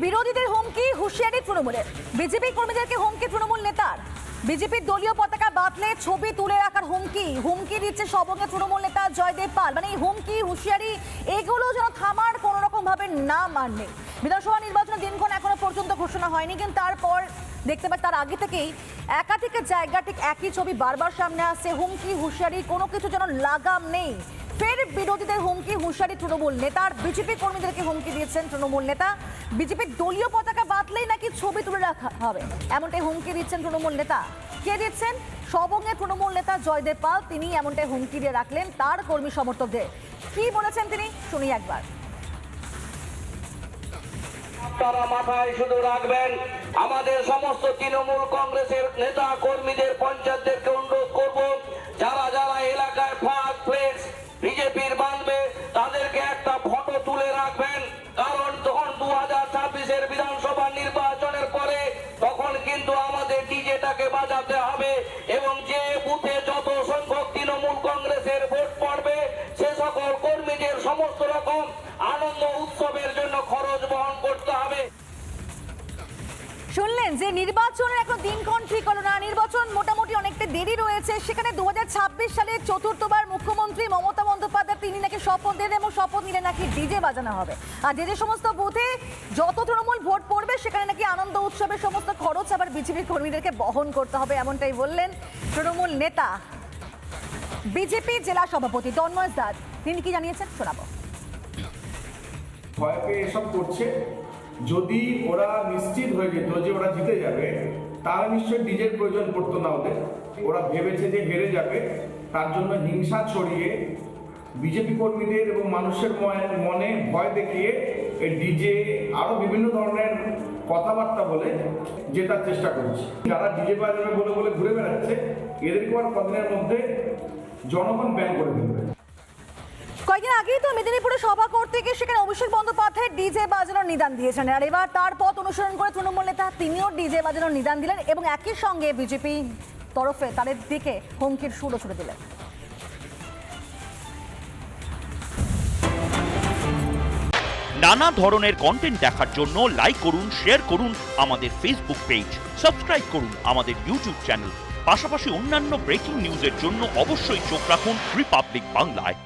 বিরোধীদের হুমকি হুঁশিয়ারি তৃণমূলের। বিজেপি কর্মীদেরকে হুমকি তৃণমূল নেতার। বিজেপির দলীয় পতাকা বাতলে ছবি তুলে রাখার হুমকি দিচ্ছে সবঙ্গে তৃণমূল নেতা জয়দেব পাল। মানে এই হুমকি হুঁশিয়ারি এগুলো যেন থামার কোনো রকম ভাবে না মানলে। বিধানসভা নির্বাচনের দিনক্ষণ এখনো পর্যন্ত ঘোষণা হয়নি, কিন্তু তারপর দেখতে পাই তার আগে থেকেই একাধিক জায়গা ঠিক একই ছবি বারবার সামনে আসছে। হুমকি হুঁশিয়ারি কোনো কিছু যেন লাগাম নেই। ফের বিরোধীদের হুমকি হুঁশিয়ারি তৃণমূল নেতার। বিজেপি কর্মীদেরকে হুমকি দিয়েছেন তৃণমূল নেতা। বিজেপির দলীয় পতাকা বাতলেই নাকি ছবি তুলে রাখা হবে, এমনটাই হুমকি দিচ্ছেন তৃণমূল নেতা। কে দিচ্ছেন? সবঙ্গে তৃণমূল নেতা জয়দেব পাল। তিনি এমনটাই হুমকি দিয়ে রাখলেন তার কর্মী সমর্থকদের। কি বলেছেন তিনি শুনি একবার। তারা মাথায় শুধু রাখবেন, আমাদের সমস্ত তৃণমূল কংগ্রেসের নেতা কর্মীদের পঞ্চায়েতদেরকে অনুরোধ করব, যারা যারা এলাকায় ফ্ল্যাগ প্লেটস বিজেপির বানবে তাদেরকে একটা ফটো তুলে রাখবেন। কারণ তখন 2026-এর বিধানসভা নির্বাচনের পরে তখন কিন্তু আমাদের ডিজেটাকে বাজাতে হবে, এবং যে বুথে যত সংখ্যক তৃণমূল কংগ্রেসের ভোট পড়বে সে সকল কর্মীদের সমস্ত রকম আনন্দ উৎসবের জন্য খরচ বহন করতে হবে। শুনলেন যে নির্বাচনের এখন দিনক্ষণ ঠিক হলো না, নির্বাচন মোটামুটি অনেকটা দেরি রয়েছে। সেখানে 2026 সালে চতুর্থবার মুখ্যমন্ত্রী মমতা বন্দ্যোপাধ্যায় তিনি নাকি শপথ দেন, এবং শপথ নিলে নাকি ডিজে বাজানো হবে। আর যে সমস্ত বুথে যত তৃণমূল ভোট পড়বে সেখানে নাকি আনন্দ উৎসবের সমস্ত খরচ আবার বিজেপি কর্মীদেরকে বহন করতে হবে, এমনটাই বললেন তৃণমূল নেতা বিজেপি জেলা সভাপতি তন্ময় দাস। তিনি কি জানিয়েছেন শোনাবো। ভয় পেয়ে এসব করছে। যদি ওরা নিশ্চিত হয়ে যেত যে ওরা জিতে যাবে, তারা নিশ্চয়ই ডিজের প্রয়োজন পড়তো না ওদের। ওরা ভেবেছে যে হেরে যাবে, তার জন্য হিংসা ছড়িয়ে বিজেপি কর্মীদের এবং মানুষের মনে ভয় দেখিয়ে এই ডিজে আরো বিভিন্ন ধরনের কথাবার্তা বলে জেতার চেষ্টা করছে। যারা ডিজে বাজাবে বলে বলে ঘুরে বেড়াচ্ছে, এদেরকে আর কদিনের মধ্যে জনগণ ব্যান করে দেবে। কয়েকদিন আগেই তো মেদিনীপুরে সভা করতে গিয়ে সেখানে অভিষেক বন্দ্যোপাধ্যায় ডিজে বাজানোর নিদান দিয়েছেন। আর এবার তার পথ অনুসরণ করে তৃণমূল নেতা তিনিও ডিজে বাজানোর নিদান দিলেন, এবং একই সঙ্গে বিজেপি তরফে তাদের দিকে হুমকির সুরও ছুড়ে দিলেন। নানা ধরনের কন্টেন্ট দেখার জন্য লাইক করুন, শেয়ার করুন আমাদের ফেসবুক পেজ, সাবস্ক্রাইব করুন আমাদের ইউটিউব চ্যানেল। পাশাপাশি অন্যান্য ব্রেকিং নিউজের জন্য অবশ্যই চোখ রাখুন রিপাবলিক বাংলায়।